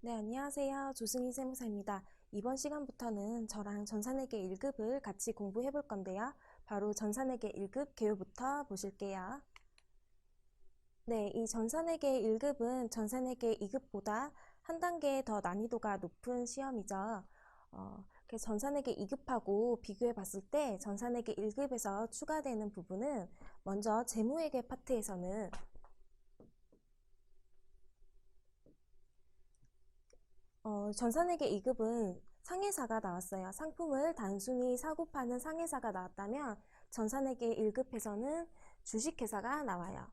네, 안녕하세요. 조승희 세무사입니다. 이번 시간부터는 저랑 전산회계 1급을 같이 공부해 볼 건데요. 바로 전산회계 1급 개요부터 보실게요. 네, 이 전산회계 1급은 전산회계 2급보다 한 단계 더 난이도가 높은 시험이죠. 그래서 전산회계 2급하고 비교해 봤을 때 전산회계 1급에서 추가되는 부분은 먼저 재무회계 파트에서는 전산회계 2급은 상해사가 나왔어요. 상품을 단순히 사고 파는 상해사가 나왔다면 전산회계 1급에서는 주식회사가 나와요.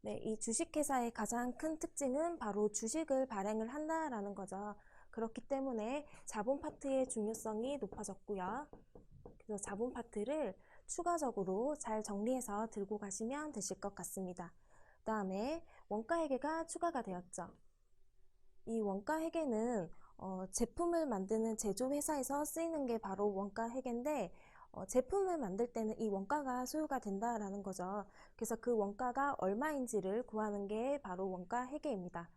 네, 이 주식회사의 가장 큰 특징은 바로 주식을 발행을 한다라는 거죠. 그렇기 때문에 자본 파트의 중요성이 높아졌고요. 그래서 자본 파트를 추가적으로 잘 정리해서 들고 가시면 되실 것 같습니다. 그 다음에 원가회계가 추가가 되었죠. 이 원가회계는 제품을 만드는 제조회사에서 쓰이는 게 바로 원가회계인데 제품을 만들 때는 이 원가가 소요가 된다라는 거죠. 그래서 그 원가가 얼마인지를 구하는 게 바로 원가회계입니다.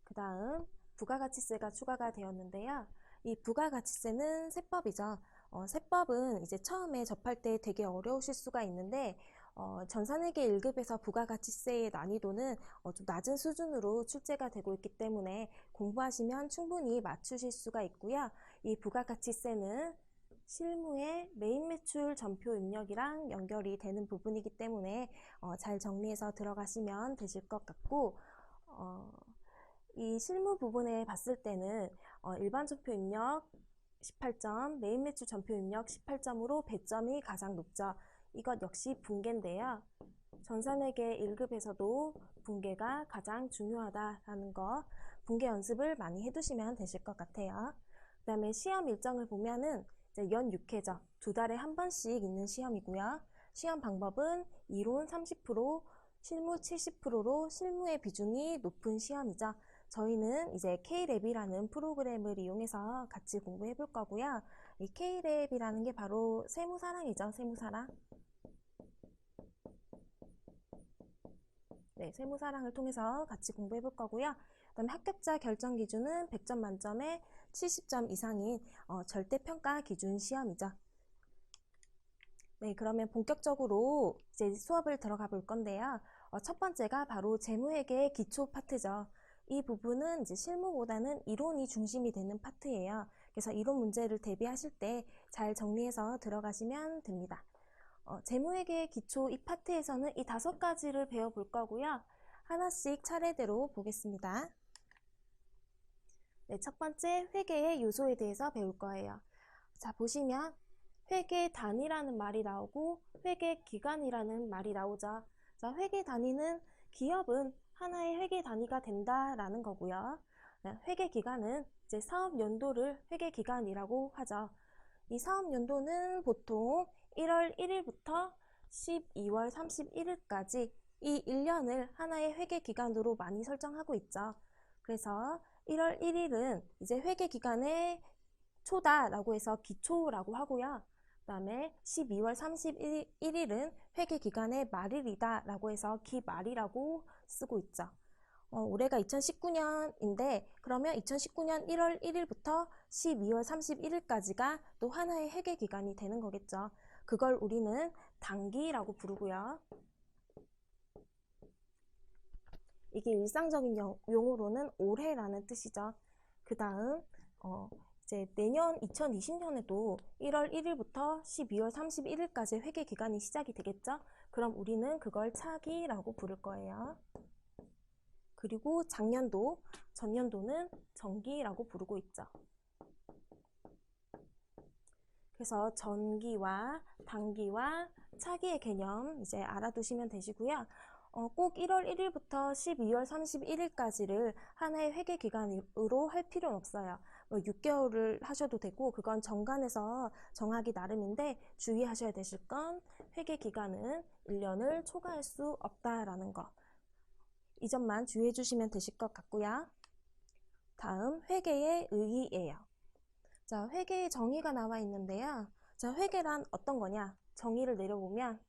그 다음 부가가치세가 추가가 되었는데요. 이 부가가치세는 세법이죠. 세법은 이제 처음에 접할 때 되게 어려우실 수가 있는데 전산회계 1급에서 부가가치세의 난이도는 좀 낮은 수준으로 출제가 되고 있기 때문에 공부하시면 충분히 맞추실 수가 있고요. 이 부가가치세는 실무의 메인 매출 전표 입력이랑 연결이 되는 부분이기 때문에 잘 정리해서 들어가시면 되실 것 같고 이 실무 부분에 봤을 때는 일반 전표 입력 18점, 메인 매출 전표 입력 18점으로 배점이 가장 높죠. 이것 역시 분계인데요. 전산회계 1급에서도 분계가 가장 중요하다라는 거, 분계 연습을 많이 해두시면 되실 것 같아요. 그 다음에 시험 일정을 보면은 이제 연 6회죠. 두 달에 한 번씩 있는 시험이고요. 시험 방법은 이론 30%, 실무 70%로 실무의 비중이 높은 시험이죠. 저희는 이제 K랩이라는 프로그램을 이용해서 같이 공부해 볼 거고요. 이 K랩이라는 게 바로 세무사랑이죠. 세무사랑. 네, 세무사랑을 통해서 같이 공부해 볼 거고요. 그다음에 합격자 결정 기준은 100점 만점에 70점 이상인 절대평가 기준 시험이죠. 네, 그러면 본격적으로 이제 수업을 들어가 볼 건데요. 첫 번째가 바로 재무회계 기초 파트죠. 이 부분은 이제 실무보다는 이론이 중심이 되는 파트예요. 그래서 이론 문제를 대비하실 때 잘 정리해서 들어가시면 됩니다. 재무회계 기초 이 파트에서는 이 5가지를 배워볼 거고요. 하나씩 차례대로 보겠습니다. 네, 첫 번째 회계의 요소에 대해서 배울 거예요. 자, 보시면 회계 단위라는 말이 나오고 회계 기간이라는 말이 나오죠. 자, 회계 단위는 기업은 하나의 회계 단위가 된다라는 거고요. 네, 회계 기간은 이제 사업 연도를 회계 기간이라고 하죠. 이 사업 연도는 보통 1월 1일부터 12월 31일까지 이 1년을 하나의 회계 기간으로 많이 설정하고 있죠. 그래서 1월 1일은 이제 회계 기간의 초다라고 해서 기초라고 하고요. 그 다음에 12월 31일은 회계 기간의 말일이다 라고 해서 기말이라고 쓰고 있죠. 올해가 2019년인데 그러면 2019년 1월 1일부터 12월 31일까지가 또 하나의 회계 기간이 되는 거겠죠. 그걸 우리는 단기라고 부르고요. 이게 일상적인 용어로는 올해라는 뜻이죠. 그 다음 이제 내년 2020년에도 1월 1일부터 12월 31일까지 회계 기간이 시작이 되겠죠. 그럼 우리는 그걸 차기라고 부를 거예요. 그리고 작년도, 전년도는 정기라고 부르고 있죠. 그래서 전기와 단기와 차기의 개념 이제 알아두시면 되시고요. 꼭 1월 1일부터 12월 31일까지를 하나의 회계 기간으로 할 필요는 없어요. 6개월을 하셔도 되고 그건 정관에서 정하기 나름인데 주의하셔야 되실 건 회계 기간은 1년을 초과할 수 없다라는 거. 이 점만 주의해 주시면 되실 것 같고요. 다음 회계의 의의예요. 자, 회계의 정의가 나와 있는데요. 자, 회계란 어떤 거냐? 정의를 내려보면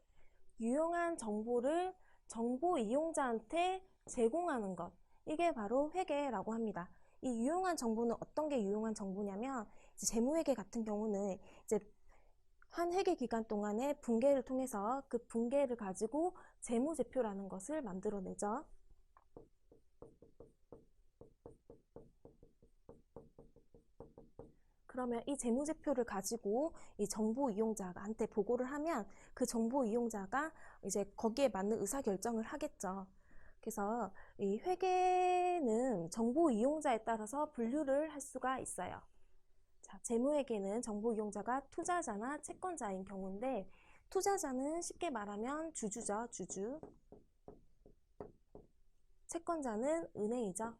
유용한 정보를 정보 이용자한테 제공하는 것. 이게 바로 회계라고 합니다. 이 유용한 정보는 어떤 게 유용한 정보냐면 이제 재무회계 같은 경우는 이제 한 회계 기간 동안의 분계를 통해서 그 분계를 가지고 재무제표라는 것을 만들어내죠. 그러면 이 재무제표를 가지고 이 정보 이용자한테 보고를 하면 그 정보 이용자가 이제 거기에 맞는 의사결정을 하겠죠. 그래서 이 회계는 정보 이용자에 따라서 분류를 할 수가 있어요. 자, 재무회계는 정보 이용자가 투자자나 채권자인 경우인데 투자자는 쉽게 말하면 주주죠, 주주. 채권자는 은행이죠.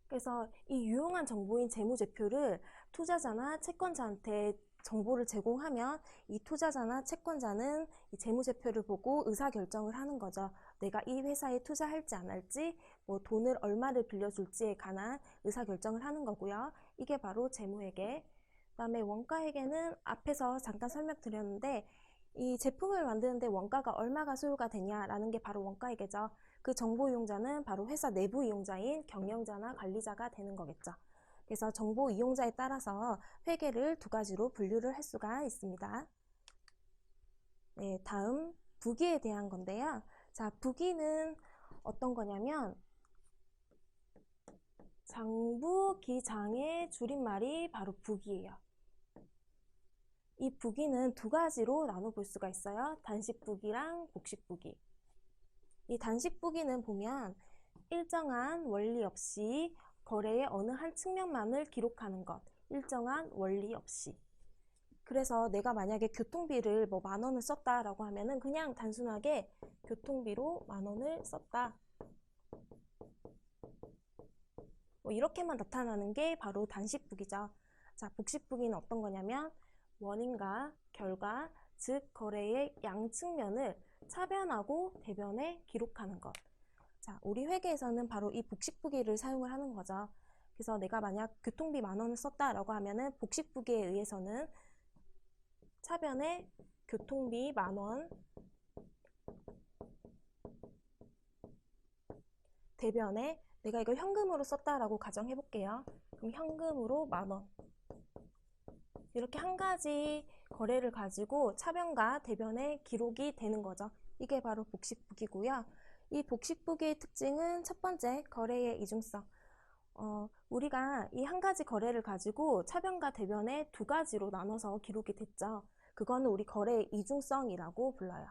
그래서 이 유용한 정보인 재무제표를 투자자나 채권자한테 정보를 제공하면 이 투자자나 채권자는 이 재무제표를 보고 의사결정을 하는 거죠. 내가 이 회사에 투자할지 안 할지, 뭐 돈을 얼마를 빌려줄지에 관한 의사결정을 하는 거고요. 이게 바로 재무회계. 그다음에 원가회계는 앞에서 잠깐 설명드렸는데 이 제품을 만드는데 원가가 얼마가 소요가 되냐라는 게 바로 원가회계죠. 그 정보 이용자는 바로 회사 내부 이용자인 경영자나 관리자가 되는 거겠죠. 그래서 정보 이용자에 따라서 회계를 두 가지로 분류를 할 수가 있습니다. 네, 다음 부기에 대한 건데요. 자, 부기는 어떤 거냐면 장부기장의 줄임말이 바로 부기예요. 이 부기는 두 가지로 나눠볼 수가 있어요. 단식부기랑 복식부기. 이 단식부기는 보면 일정한 원리 없이 거래의 어느 한 측면만을 기록하는 것. 일정한 원리 없이. 그래서 내가 만약에 교통비를 뭐 10,000원을 썼다라고 하면은 그냥 단순하게 교통비로 10,000원을 썼다. 뭐 이렇게만 나타나는 게 바로 단식부기죠. 자, 복식부기는 어떤 거냐면 원인과 결과, 즉 거래의 양측면을 차변하고 대변에 기록하는 것. 자, 우리 회계에서는 바로 이 복식부기를 사용을 하는 거죠. 그래서 내가 만약 교통비 10,000원을 썼다라고 하면은 복식부기에 의해서는 차변에 교통비 10,000원, 대변에 내가 이걸 현금으로 썼다라고 가정해 볼게요. 그럼 현금으로 10,000원. 이렇게 한 가지 거래를 가지고 차변과 대변에 기록이 되는 거죠. 이게 바로 복식부기고요. 이 복식부기의 특징은 첫 번째, 거래의 이중성. 우리가 이 한 가지 거래를 가지고 차변과 대변에 두 가지로 나눠서 기록이 됐죠. 그거는 우리 거래의 이중성이라고 불러요.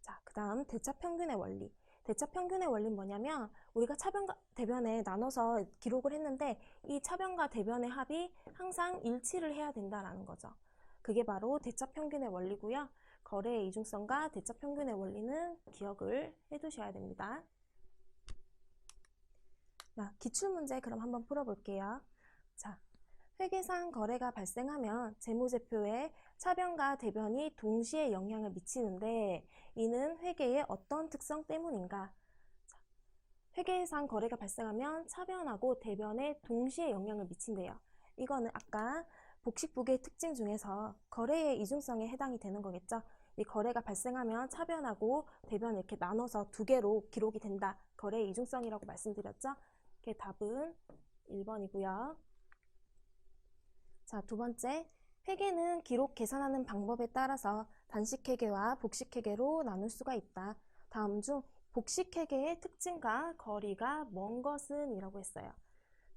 자, 그 다음 대차평균의 원리. 대차평균의 원리는 뭐냐면 우리가 차변과 대변에 나눠서 기록을 했는데 이 차변과 대변의 합이 항상 일치를 해야 된다라는 거죠. 그게 바로 대차평균의 원리고요. 거래의 이중성과 대차평균의 원리는 기억을 해두셔야 됩니다. 자, 기출문제 그럼 한번 풀어볼게요. 자, 회계상 거래가 발생하면 재무제표에 차변과 대변이 동시에 영향을 미치는데 이는 회계의 어떤 특성 때문인가? 자, 회계상 거래가 발생하면 차변하고 대변에 동시에 영향을 미친대요. 이거는 아까 복식부기의 특징 중에서 거래의 이중성에 해당이 되는 거겠죠. 이 거래가 발생하면 차변하고 대변 이렇게 나눠서 두 개로 기록이 된다. 거래의 이중성이라고 말씀드렸죠. 그 답은 1번이고요. 자, 두 번째, 회계는 기록 계산하는 방법에 따라서 단식회계와 복식회계로 나눌 수가 있다. 다음 중 복식회계의 특징과 거리가 먼 것은 이라고 했어요.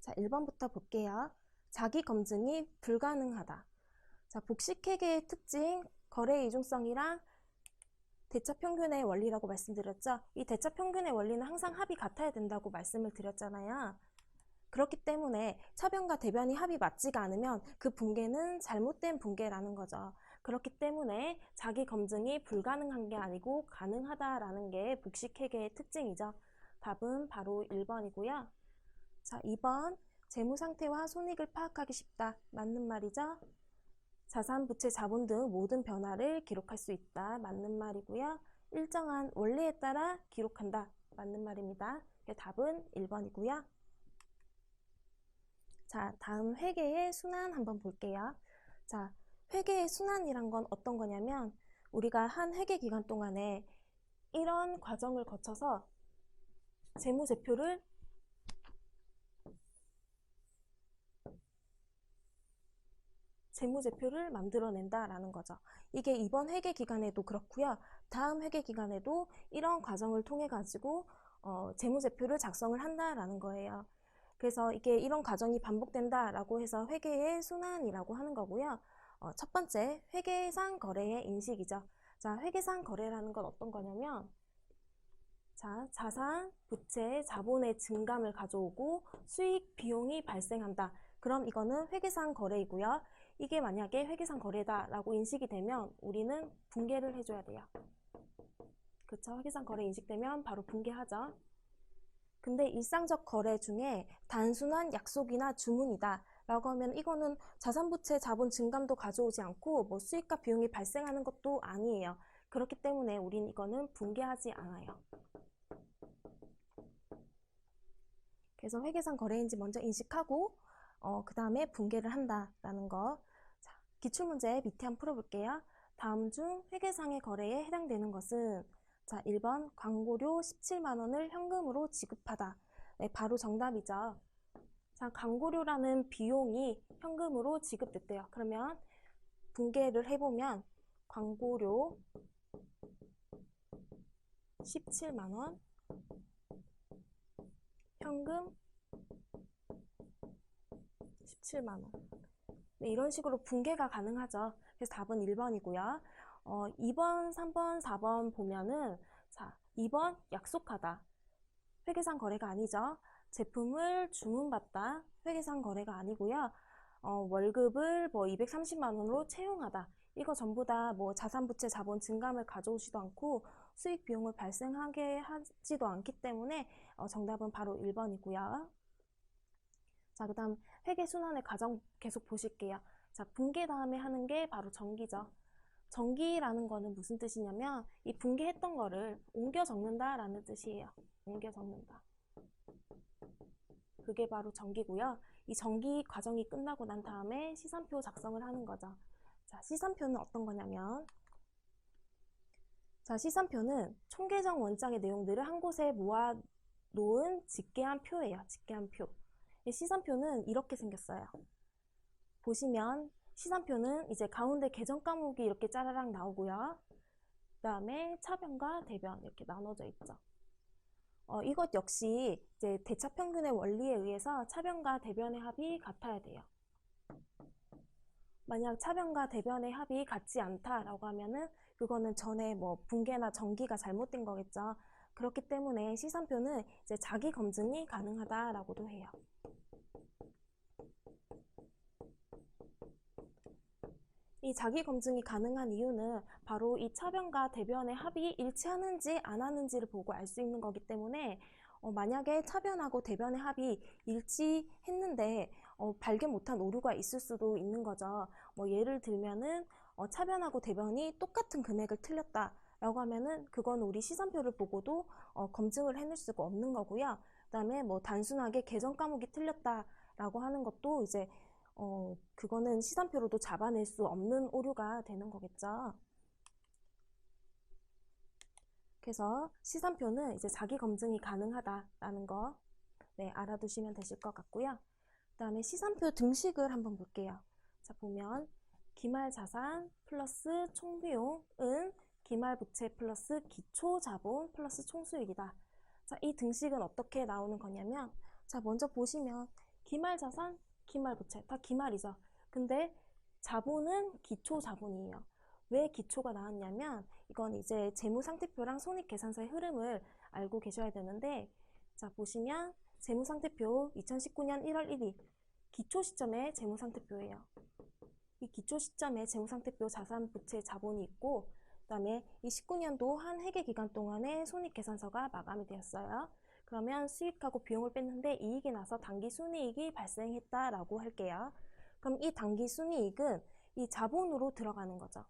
자, 1번부터 볼게요. 자기 검증이 불가능하다. 자, 복식회계의 특징, 거래의 이중성이랑 대차평균의 원리라고 말씀드렸죠. 이 대차평균의 원리는 항상 합이 같아야 된다고 말씀을 드렸잖아요. 그렇기 때문에 차변과 대변이 합이 맞지가 않으면 그 분계는 잘못된 분계라는 거죠. 그렇기 때문에 자기 검증이 불가능한 게 아니고 가능하다라는 게 복식회계의 특징이죠. 답은 바로 1번이고요. 자, 2번 재무상태와 손익을 파악하기 쉽다. 맞는 말이죠. 자산, 부채, 자본 등 모든 변화를 기록할 수 있다. 맞는 말이고요. 일정한 원리에 따라 기록한다. 맞는 말입니다. 답은 1번이고요. 자, 다음 회계의 순환 한번 볼게요. 자, 회계의 순환이란 건 어떤 거냐면 우리가 한 회계 기간 동안에 이런 과정을 거쳐서 재무제표를 만들어낸다라는 거죠. 이게 이번 회계 기간에도 그렇고요. 다음 회계 기간에도 이런 과정을 통해 가지고 재무제표를 작성을 한다라는 거예요. 그래서 이게 이런 과정이 반복된다라고 해서 회계의 순환이라고 하는 거고요. 첫 번째, 회계상 거래의 인식이죠. 자, 회계상 거래라는 건 어떤 거냐면, 자, 자산, 부채, 자본의 증감을 가져오고 수익, 비용이 발생한다. 그럼 이거는 회계상 거래이고요. 이게 만약에 회계상 거래다라고 인식이 되면 우리는 분개를 해줘야 돼요. 그쵸? 회계상 거래 인식되면 바로 분개하죠. 근데 일상적 거래 중에 단순한 약속이나 주문이다 라고 하면 이거는 자산부채 자본 증감도 가져오지 않고 뭐 수익과 비용이 발생하는 것도 아니에요. 그렇기 때문에 우린 이거는 분개하지 않아요. 그래서 회계상 거래인지 먼저 인식하고 그 다음에 분개를 한다라는 거. 자, 기출문제 밑에 한번 풀어볼게요. 다음 중 회계상의 거래에 해당되는 것은 자, 1번 광고료 17만 원을 현금으로 지급하다. 네, 바로 정답이죠. 자, 광고료라는 비용이 현금으로 지급됐대요. 그러면 분개를 해보면 광고료 17만 원, 현금 17만 원. 네, 이런 식으로 분개가 가능하죠. 그래서 답은 1번이고요. 2번, 3번, 4번 보면은 자, 2번 약속하다. 회계상 거래가 아니죠. 제품을 주문받다. 회계상 거래가 아니고요. 월급을 뭐 230만 원으로 채용하다. 이거 전부 다 뭐 자산부채 자본 증감을 가져오지도 않고 수익 비용을 발생하게 하지도 않기 때문에 정답은 바로 1번이고요. 자, 그 다음 회계순환의 과정 계속 보실게요. 자, 분개 다음에 하는 게 바로 정기죠. 정기라는 거는 무슨 뜻이냐면 이 분개했던 거를 옮겨 적는다라는 뜻이에요. 옮겨 적는다. 그게 바로 정기고요. 이 정기 과정이 끝나고 난 다음에 시산표 작성을 하는 거죠. 자, 시산표는 어떤 거냐면 자, 시산표는 총계정 원장의 내용들을 한 곳에 모아 놓은 집계한 표예요. 집계한 표. 이 시산표는 이렇게 생겼어요. 보시면 시산표는 이제 가운데 계정 과목이 이렇게 짜라락 나오고요. 그 다음에 차변과 대변 이렇게 나눠져 있죠. 이것 역시 이제 대차평균의 원리에 의해서 차변과 대변의 합이 같아야 돼요. 만약 차변과 대변의 합이 같지 않다라고 하면은 그거는 전에 뭐 분개나 정기가 잘못된 거겠죠. 그렇기 때문에 시산표는 이제 자기 검증이 가능하다라고도 해요. 이 자기 검증이 가능한 이유는 바로 이 차변과 대변의 합이 일치하는지 안 하는지를 보고 알 수 있는 거기 때문에 만약에 차변하고 대변의 합이 일치했는데 발견 못한 오류가 있을 수도 있는 거죠. 뭐 예를 들면은 차변하고 대변이 똑같은 금액을 틀렸다라고 하면은 그건 우리 시산표를 보고도 검증을 해낼 수가 없는 거고요. 그다음에 뭐 단순하게 계정 과목이 틀렸다라고 하는 것도 이제 그거는 시산표로도 잡아낼 수 없는 오류가 되는 거겠죠. 그래서 시산표는 이제 자기 검증이 가능하다라는 거 네, 알아두시면 되실 것 같고요. 그 다음에 시산표 등식을 한번 볼게요. 자, 보면 기말자산 플러스 총비용은 기말부채 플러스 기초자본 플러스 총수익이다. 자, 이 등식은 어떻게 나오는 거냐면 자, 먼저 보시면 기말자산, 기말부채 다 기말이죠. 근데 자본은 기초자본이에요. 왜 기초가 나왔냐면 이건 이제 재무상태표랑 손익계산서의 흐름을 알고 계셔야 되는데 자, 보시면 재무상태표 2019년 1월 1일 기초 시점의 재무상태표예요. 이 기초 시점에 재무상태표 자산, 부채, 자본이 있고 그 다음에 이 19년도 한 회계 기간 동안에 손익계산서가 마감이 되었어요. 그러면 수익하고 비용을 뺐는데 이익이 나서 단기 순이익이 발생했다라고 할게요. 그럼 이 단기 순이익은 이 자본으로 들어가는 거죠.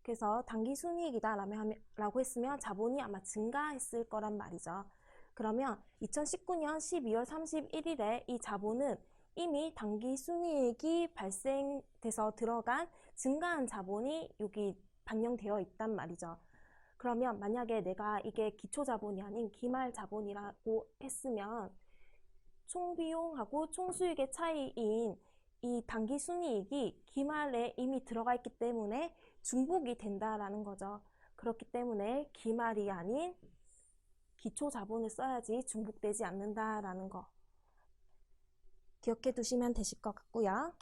그래서 단기 순이익이다라고 했으면 자본이 아마 증가했을 거란 말이죠. 그러면 2019년 12월 31일에 이 자본은 이미 단기 순이익이 발생돼서 들어간 증가한 자본이 여기 반영되어 있단 말이죠. 그러면 만약에 내가 이게 기초자본이 아닌 기말자본이라고 했으면 총비용하고 총수익의 차이인 이 당기순이익이 기말에 이미 들어가 있기 때문에 중복이 된다라는 거죠. 그렇기 때문에 기말이 아닌 기초자본을 써야지 중복되지 않는다라는 거 기억해 두시면 되실 것 같고요.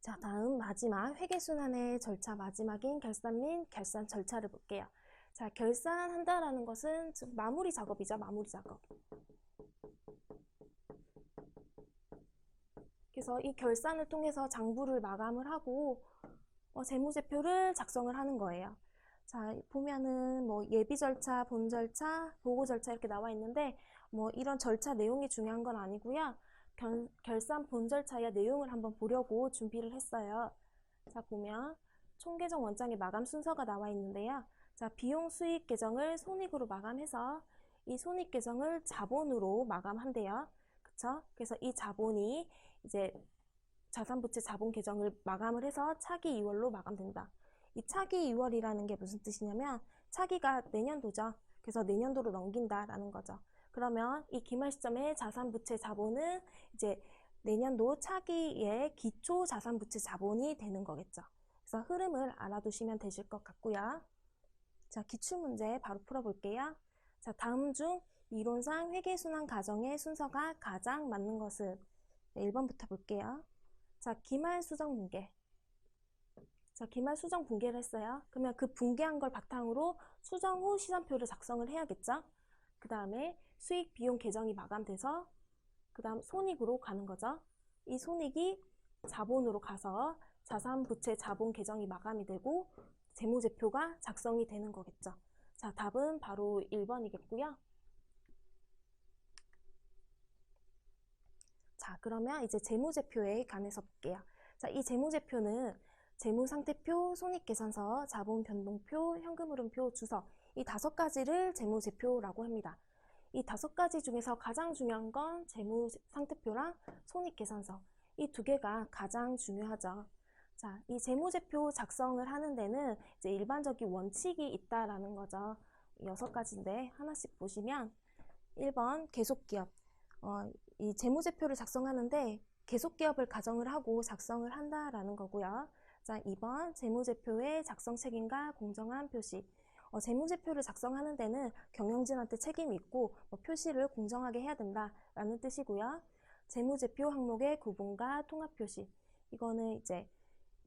자, 다음 마지막 회계순환의 절차 마지막인 결산 및 결산 절차를 볼게요. 자, 결산한다라는 것은 즉 마무리 작업이죠. 마무리 작업. 그래서 이 결산을 통해서 장부를 마감을 하고 재무제표를 작성을 하는 거예요. 자, 보면은 뭐 예비 절차, 본 절차, 보고 절차 이렇게 나와 있는데 뭐 이런 절차 내용이 중요한 건 아니고요. 결산 본 절차의 내용을 한번 보려고 준비를 했어요. 자, 보면 총계정 원장의 마감 순서가 나와 있는데요. 자, 비용 수익 계정을 손익으로 마감해서 이 손익 계정을 자본으로 마감한대요. 그쵸? 그래서 이 자본이 이제 자산부채 자본 계정을 마감을 해서 차기 2월로 마감된다. 이 차기 2월이라는 게 무슨 뜻이냐면 차기가 내년도죠. 그래서 내년도로 넘긴다라는 거죠. 그러면 이 기말 시점의 자산부채 자본은 이제 내년도 차기의 기초 자산부채 자본이 되는 거겠죠. 그래서 흐름을 알아두시면 되실 것 같고요. 자, 기출문제 바로 풀어볼게요. 자, 다음 중 이론상 회계순환 과정의 순서가 가장 맞는 것은 1번부터 볼게요. 자, 기말 수정 분계. 자, 기말 수정 분계를 했어요. 그러면 그 분계한 걸 바탕으로 수정 후 시산표를 작성을 해야겠죠? 그 다음에 수익 비용 계정이 마감돼서 그 다음 손익으로 가는 거죠. 이 손익이 자본으로 가서 자산부채 자본 계정이 마감이 되고 재무제표가 작성이 되는 거겠죠. 자, 답은 바로 1번이겠고요. 자, 그러면 이제 재무제표에 관해서 볼게요. 자, 이 재무제표는 재무상태표, 손익계산서, 자본변동표, 현금흐름표, 주서 이 5가지를 재무제표라고 합니다. 이 5가지 중에서 가장 중요한 건 재무상태표랑 손익계산서 이 2개가 가장 중요하죠. 자, 이 재무제표 작성을 하는 데는 이제 일반적인 원칙이 있다라는 거죠. 6가지인데 하나씩 보시면 1번 계속기업. 이 재무제표를 작성하는데 계속기업을 가정을 하고 작성을 한다라는 거고요. 자, 2번 재무제표의 작성 책임과 공정한 표시. 재무제표를 작성하는 데는 경영진한테 책임이 있고 표시를 공정하게 해야 된다라는 뜻이고요. 재무제표 항목의 구분과 통합 표시. 이거는 이제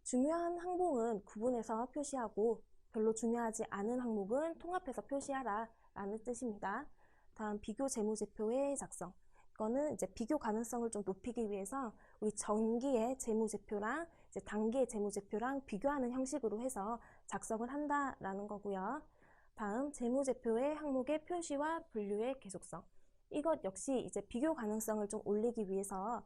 중요한 항목은 구분해서 표시하고 별로 중요하지 않은 항목은 통합해서 표시하라 라는 뜻입니다. 다음 비교 재무제표의 작성. 이거는 이제 비교 가능성을 좀 높이기 위해서 우리 전기의 재무제표랑 이제 단기의 재무제표랑 비교하는 형식으로 해서 작성을 한다라는 거고요. 다음 재무제표의 항목의 표시와 분류의 계속성. 이것 역시 이제 비교 가능성을 좀 올리기 위해서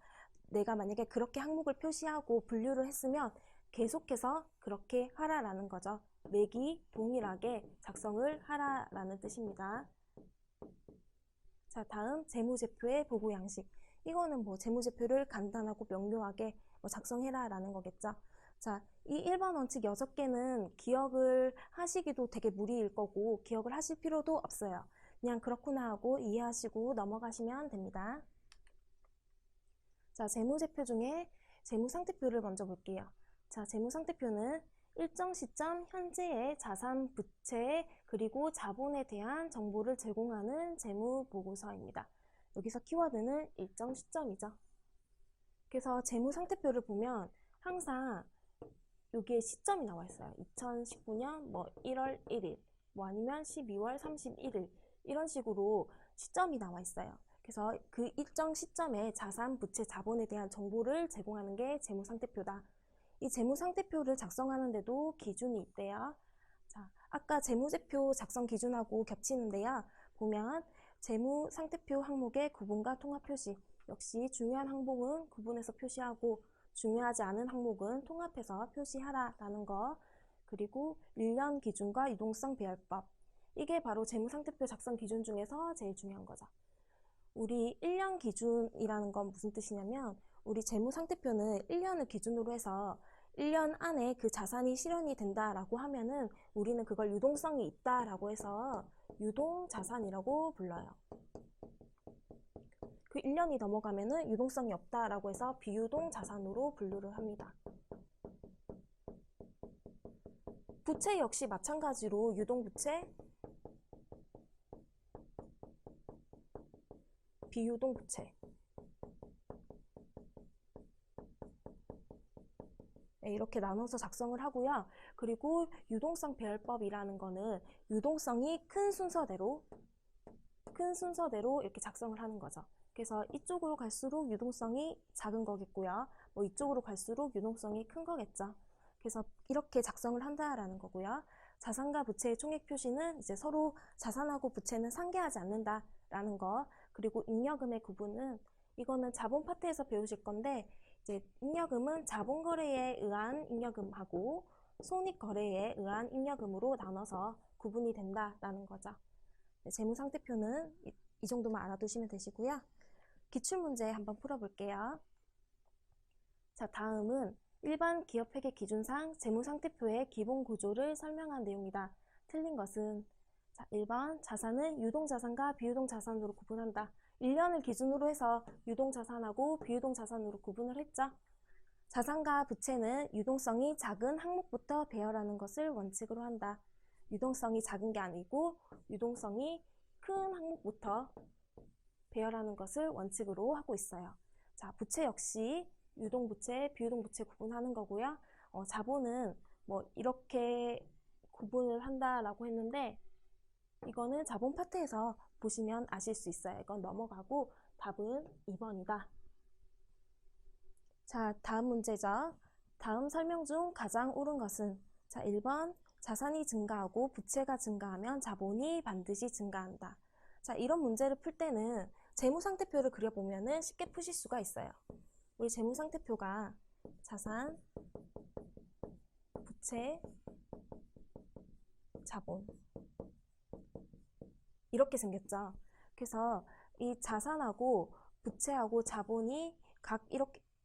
내가 만약에 그렇게 항목을 표시하고 분류를 했으면 계속해서 그렇게 하라라는 거죠. 맥이 동일하게 작성을 하라라는 뜻입니다. 자, 다음 재무제표의 보고 양식. 이거는 뭐 재무제표를 간단하고 명료하게 작성해라 라는 거겠죠. 자, 이 1번 원칙 6개는 기억을 하시기도 되게 무리일 거고 기억을 하실 필요도 없어요. 그냥 그렇구나 하고 이해하시고 넘어가시면 됩니다. 자, 재무제표 중에 재무상태표를 먼저 볼게요. 자, 재무상태표는 일정 시점 현재의 자산, 부채, 그리고 자본에 대한 정보를 제공하는 재무보고서입니다. 여기서 키워드는 일정 시점이죠. 그래서 재무상태표를 보면 항상 여기에 시점이 나와 있어요. 2019년 뭐 1월 1일, 뭐 아니면 12월 31일 이런 식으로 시점이 나와 있어요. 그래서 그 일정 시점에 자산, 부채, 자본에 대한 정보를 제공하는 게 재무상태표다. 이 재무상태표를 작성하는데도 기준이 있대요. 자, 아까 재무제표 작성 기준하고 겹치는데요. 보면 재무상태표 항목의 구분과 통합 표시. 역시 중요한 항목은 구분해서 표시하고 중요하지 않은 항목은 통합해서 표시하라라는 거. 그리고 1년 기준과 유동성 배열법. 이게 바로 재무상태표 작성 기준 중에서 제일 중요한 거죠. 우리 1년 기준이라는 건 무슨 뜻이냐면 우리 재무상태표는 1년을 기준으로 해서 1년 안에 그 자산이 실현이 된다라고 하면은 우리는 그걸 유동성이 있다라고 해서 유동자산이라고 불러요. 그 1년이 넘어가면은 유동성이 없다라고 해서 비유동자산으로 분류를 합니다. 부채 역시 마찬가지로 유동부채, 비유동부채. 이렇게 나눠서 작성을 하고요. 그리고 유동성 배열법이라는 거는 유동성이 큰 순서대로 이렇게 작성을 하는 거죠. 그래서 이쪽으로 갈수록 유동성이 작은 거겠고요. 뭐 이쪽으로 갈수록 유동성이 큰 거겠죠. 그래서 이렇게 작성을 한다라는 거고요. 자산과 부채의 총액 표시는 이제 서로 자산하고 부채는 상계하지 않는다라는 거. 그리고 잉여금의 구분은 이거는 자본 파트에서 배우실 건데 이제 잉여금은 자본거래에 의한 잉여금하고 손익거래에 의한 잉여금으로 나눠서 구분이 된다라는 거죠. 재무상태표는 이 정도만 알아두시면 되시고요. 기출문제 한번 풀어볼게요. 자, 다음은 일반 기업회계 기준상 재무상태표의 기본 구조를 설명한 내용이다. 틀린 것은 자, 1번 자산은 유동자산과 비유동자산으로 구분한다. 1년을 기준으로 해서 유동자산하고 비유동자산으로 구분을 했죠. 자산과 부채는 유동성이 작은 항목부터 배열하는 것을 원칙으로 한다. 유동성이 작은 게 아니고 유동성이 큰 항목부터 배열하는 것을 원칙으로 하고 있어요. 자, 부채 역시 유동부채, 비유동부채 구분하는 거고요. 자본은 뭐 이렇게 구분을 한다라고 했는데 이거는 자본 파트에서 보시면 아실 수 있어요. 이건 넘어가고 답은 2번이다. 자, 다음 문제죠. 다음 설명 중 가장 옳은 것은 자, 1번 자산이 증가하고 부채가 증가하면 자본이 반드시 증가한다. 자, 이런 문제를 풀 때는 재무상태표를 그려보면 쉽게 푸실 수가 있어요. 우리 재무상태표가 자산, 부채, 자본 이렇게 생겼죠. 그래서 이 자산하고 부채하고 자본이 각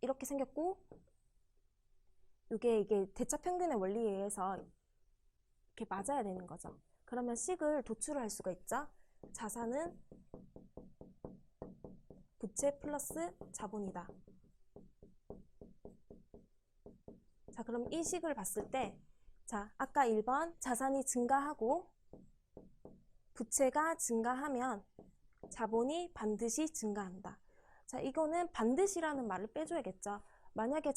이렇게 생겼고 이게 대차평균의 원리에 의해서 이렇게 맞아야 되는 거죠. 그러면 식을 도출을 할 수가 있죠. 자산은 부채 플러스 자본이다. 자, 그럼 이 식을 봤을 때 자, 아까 1번 자산이 증가하고 부채가 증가하면 자본이 반드시 증가한다. 자, 이거는 반드시라는 말을 빼줘야겠죠. 만약에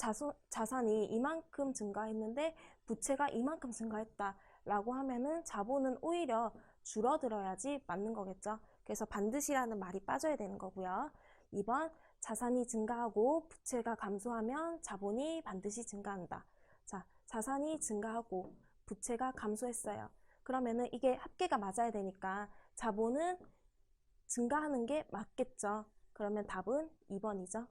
자산이 이만큼 증가했는데 부채가 이만큼 증가했다 라고 하면은 자본은 오히려 줄어들어야지 맞는 거겠죠. 그래서 반드시라는 말이 빠져야 되는 거고요. 2번 자산이 증가하고 부채가 감소하면 자본이 반드시 증가한다. 자, 자산이 증가하고 부채가 감소했어요. 그러면은 이게 합계가 맞아야 되니까 자본은 증가하는 게 맞겠죠. 그러면 답은 2번이죠.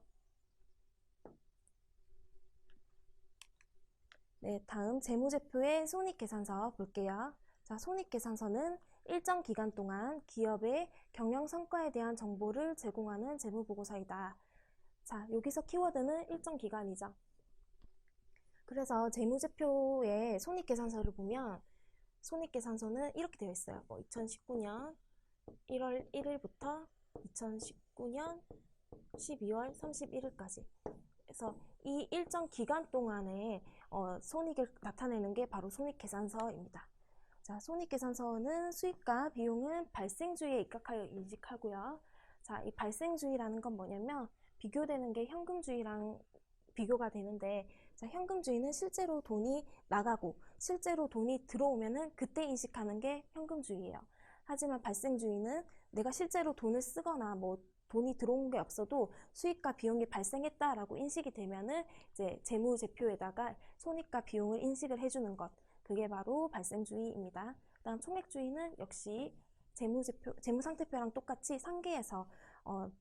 네, 다음 재무제표의 손익계산서 볼게요. 자, 손익계산서는 일정 기간 동안 기업의 경영 성과에 대한 정보를 제공하는 재무보고서이다. 자, 여기서 키워드는 일정 기간이죠. 그래서 재무제표의 손익계산서를 보면 손익계산서는 이렇게 되어 있어요. 2019년 1월 1일부터 2019년 12월 31일까지. 그래서 이 일정 기간 동안에 손익을 나타내는 게 바로 손익계산서입니다. 자, 손익계산서는 수익과 비용은 발생주의에 입각하여 인식하고요. 자, 이 발생주의라는 건 뭐냐면 비교되는 게 현금주의랑 비교가 되는데 자, 현금주의는 실제로 돈이 나가고 실제로 돈이 들어오면은 그때 인식하는 게 현금주의예요. 하지만 발생주의는 내가 실제로 돈을 쓰거나 뭐 돈이 들어온 게 없어도 수익과 비용이 발생했다라고 인식이 되면은 이제 재무제표에다가 손익과 비용을 인식을 해주는 것. 그게 바로 발생주의입니다. 다음 총액주의는 역시 재무상태표랑 똑같이 상계에서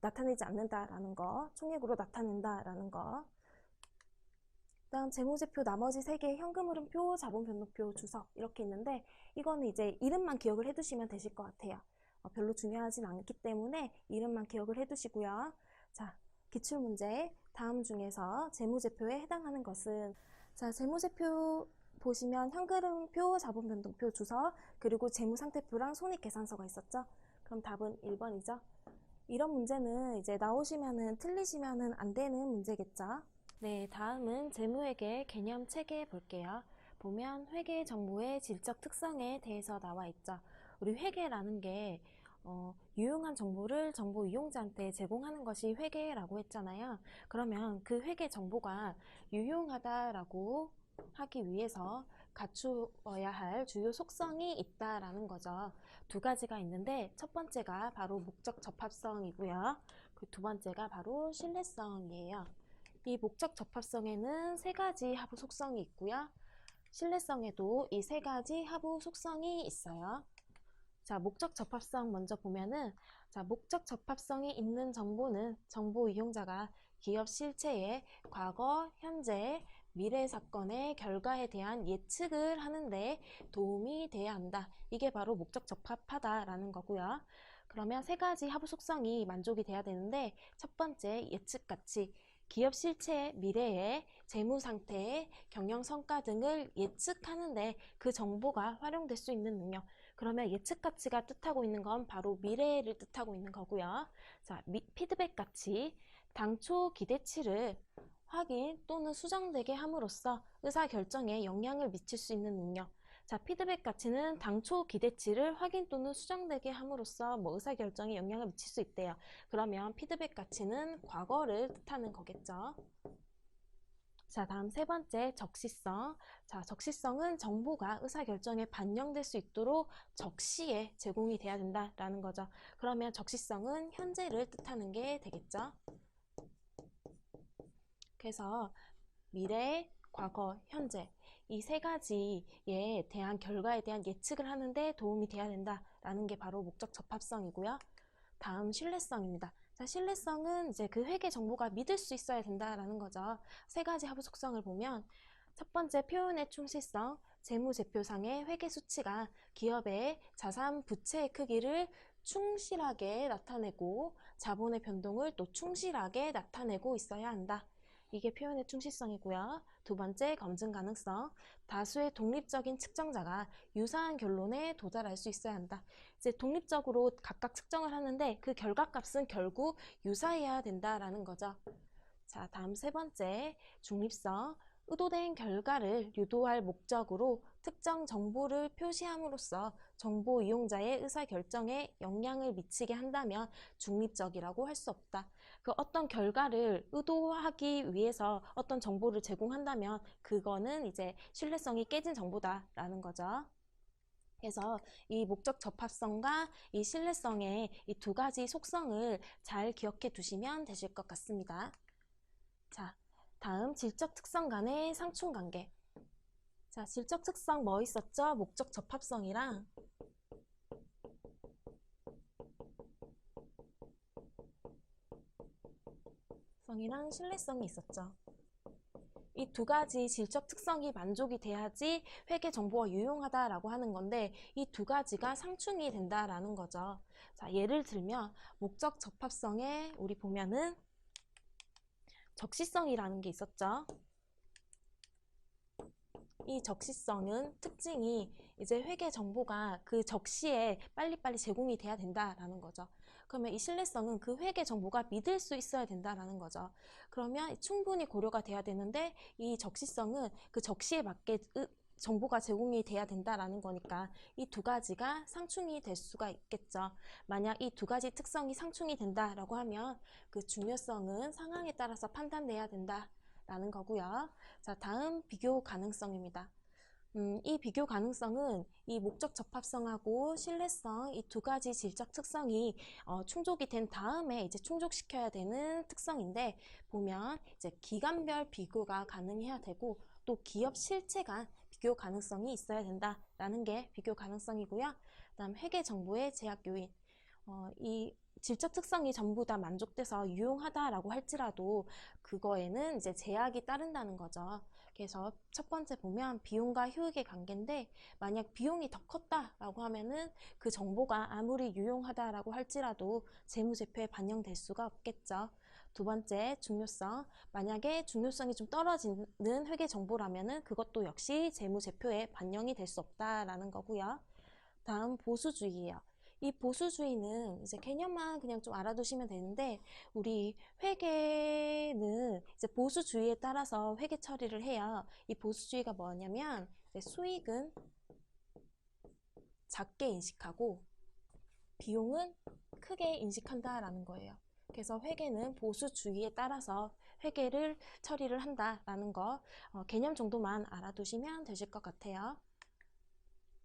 나타내지 않는다라는 거, 총액으로 나타낸다라는 거. 다음 재무제표 나머지 3개 현금흐름표, 자본변동표, 주석 이렇게 있는데 이거는 이제 이름만 기억을 해두시면 되실 것 같아요. 별로 중요하진 않기 때문에 이름만 기억을 해두시고요. 자, 기출문제 다음 중에서 재무제표에 해당하는 것은 자, 재무제표 보시면 현금흐름표, 자본변동표, 주서, 그리고 재무상태표랑 손익계산서가 있었죠. 그럼 답은 1번이죠. 이런 문제는 이제 나오시면은 틀리시면은 안 되는 문제겠죠. 네, 다음은 재무회계 개념 체계 볼게요. 보면 회계 정보의 질적 특성에 대해서 나와 있죠. 우리 회계라는 게 유용한 정보를 정보 이용자한테 제공하는 것이 회계라고 했잖아요. 그러면 그 회계 정보가 유용하다라고 하기 위해서 갖추어야 할 주요 속성이 있다라는 거죠. 두 가지가 있는데 첫 번째가 바로 목적 적합성이고요. 그 두 번째가 바로 신뢰성이에요. 이 목적 적합성에는 세 가지 하부 속성이 있고요. 신뢰성에도 이 세 가지 하부 속성이 있어요. 자, 목적 적합성 먼저 보면은, 자, 목적 적합성이 있는 정보는 정보 이용자가 기업 실체의 과거, 현재, 미래 사건의 결과에 대한 예측을 하는데 도움이 돼야 한다. 이게 바로 목적 적합하다라는 거고요. 그러면 세 가지 하부 속성이 만족이 돼야 되는데, 첫 번째 예측 가치. 기업 실체의 미래의 재무 상태, 경영 성과 등을 예측하는데 그 정보가 활용될 수 있는 능력. 그러면 예측 가치가 뜻하고 있는 건 바로 미래를 뜻하고 있는 거고요. 자, 피드백 가치. 당초 기대치를 확인 또는 수정되게 함으로써 의사결정에 영향을 미칠 수 있는 능력. 자, 피드백 가치는 당초 기대치를 확인 또는 수정되게 함으로써 의사결정에 영향을 미칠 수 있대요. 그러면 피드백 가치는 과거를 뜻하는 거겠죠. 자, 다음 세 번째, 적시성. 자, 적시성은 정보가 의사결정에 반영될 수 있도록 적시에 제공이 돼야 된다라는 거죠. 그러면 적시성은 현재를 뜻하는 게 되겠죠. 그래서 미래, 과거, 현재 이 세 가지에 대한 결과에 대한 예측을 하는데 도움이 돼야 된다라는 게 바로 목적 적합성이고요. 다음 신뢰성입니다. 자, 신뢰성은 이제 그 회계 정보가 믿을 수 있어야 된다라는 거죠. 세 가지 하부 속성을 보면 첫 번째 표현의 충실성, 재무제표상의 회계 수치가 기업의 자산 부채의 크기를 충실하게 나타내고 자본의 변동을 또 충실하게 나타내고 있어야 한다. 이게 표현의 충실성이고요. 두 번째, 검증 가능성. 다수의 독립적인 측정자가 유사한 결론에 도달할 수 있어야 한다. 이제 독립적으로 각각 측정을 하는데 그 결과값은 결국 유사해야 된다라는 거죠. 자, 다음 세 번째, 중립성. 의도된 결과를 유도할 목적으로 특정 정보를 표시함으로써 정보 이용자의 의사결정에 영향을 미치게 한다면 중립적이라고 할 수 없다. 그 어떤 결과를 의도하기 위해서 어떤 정보를 제공한다면 그거는 이제 신뢰성이 깨진 정보다라는 거죠. 그래서 이 목적 적합성과 이 신뢰성의 이 두 가지 속성을 잘 기억해 두시면 되실 것 같습니다. 자, 다음 질적 특성 간의 상충 관계. 자, 질적 특성 뭐 있었죠? 목적 적합성이랑 성이랑 신뢰성이 있었죠. 이 두 가지 질적 특성이 만족이 돼야지 회계 정보가 유용하다라고 하는 건데 이 두 가지가 상충이 된다라는 거죠. 자, 예를 들면 목적 적합성에 우리 보면은 적시성이라는 게 있었죠. 이 적시성은 특징이 이제 회계 정보가 그 적시에 빨리빨리 제공이 돼야 된다라는 거죠. 그러면 이 신뢰성은 그 회계 정보가 믿을 수 있어야 된다라는 거죠. 그러면 충분히 고려가 돼야 되는데 이 적시성은 그 적시에 맞게 정보가 제공이 돼야 된다라는 거니까 이 두 가지가 상충이 될 수가 있겠죠. 만약 이 두 가지 특성이 상충이 된다라고 하면 그 중요성은 상황에 따라서 판단돼야 된다라는 거고요. 자, 다음 비교 가능성입니다. 이 비교 가능성은 이 목적 적합성하고 신뢰성 이 두 가지 질적 특성이 충족이 된 다음에 이제 충족시켜야 되는 특성인데 보면 이제 기간별 비교가 가능해야 되고 또 기업 실체 간 비교 가능성이 있어야 된다라는 게 비교 가능성이고요. 그다음 회계 정보의 제약 요인. 이 질적 특성이 전부 다 만족돼서 유용하다라고 할지라도 그거에는 이제 제약이 따른다는 거죠. 그래서 첫 번째 보면 비용과 효익의 관계인데 만약 비용이 더 컸다라고 하면은 그 정보가 아무리 유용하다라고 할지라도 재무제표에 반영될 수가 없겠죠. 두 번째, 중요성. 만약에 중요성이 좀 떨어지는 회계 정보라면은 그것도 역시 재무제표에 반영이 될 수 없다라는 거고요. 다음 보수주의예요. 이 보수주의는 이제 개념만 그냥 좀 알아두시면 되는데, 우리 회계는 이제 보수주의에 따라서 회계 처리를 해요. 이 보수주의가 뭐냐면 이제 수익은 작게 인식하고 비용은 크게 인식한다라는 거예요. 그래서 회계는 보수주의에 따라서 회계를 처리를 한다라는 거 개념 정도만 알아두시면 되실 것 같아요.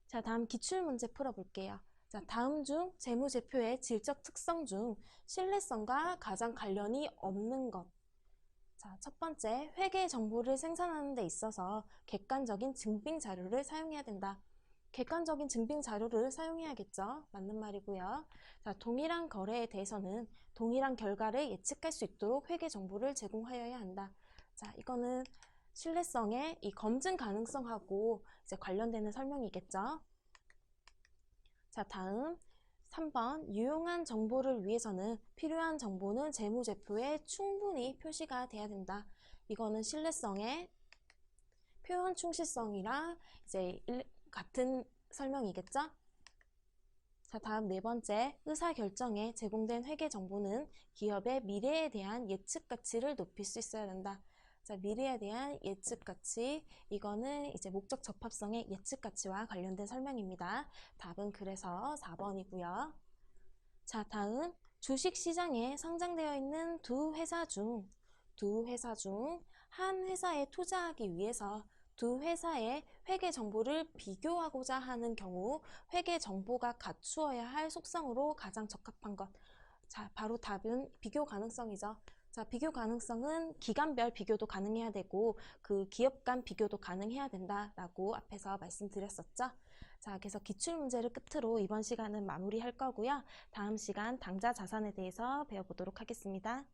자, 다음 기출문제 풀어볼게요. 자, 다음 중 재무제표의 질적 특성 중 신뢰성과 가장 관련이 없는 것. 자, 첫 번째, 회계 정보를 생산하는 데 있어서 객관적인 증빙 자료를 사용해야 된다. 객관적인 증빙 자료를 사용해야겠죠. 맞는 말이고요. 자, 동일한 거래에 대해서는 동일한 결과를 예측할 수 있도록 회계 정보를 제공하여야 한다. 자, 이거는 신뢰성의 이 검증 가능성하고 이제 관련되는 설명이겠죠. 자, 다음 3번 유용한 정보를 위해서는 필요한 정보는 재무제표에 충분히 표시가 돼야 된다. 이거는 신뢰성의 표현 충실성이랑 이제 같은 설명이겠죠? 자, 다음 네 번째, 의사결정에 제공된 회계 정보는 기업의 미래에 대한 예측 가치를 높일 수 있어야 된다. 자, 미래에 대한 예측 가치, 이거는 이제 목적 적합성의 예측 가치와 관련된 설명입니다. 답은 그래서 4번이고요. 자, 다음 주식시장에 상장되어 있는 두 회사 중 한 회사에 투자하기 위해서 두 회사의 회계 정보를 비교하고자 하는 경우 회계 정보가 갖추어야 할 속성으로 가장 적합한 것. 자, 바로 답은 비교 가능성이죠. 자, 비교 가능성은 기간별 비교도 가능해야 되고 그 기업 간 비교도 가능해야 된다라고 앞에서 말씀드렸었죠. 자, 그래서 기출 문제를 끝으로 이번 시간은 마무리할 거고요. 다음 시간 당좌 자산에 대해서 배워보도록 하겠습니다.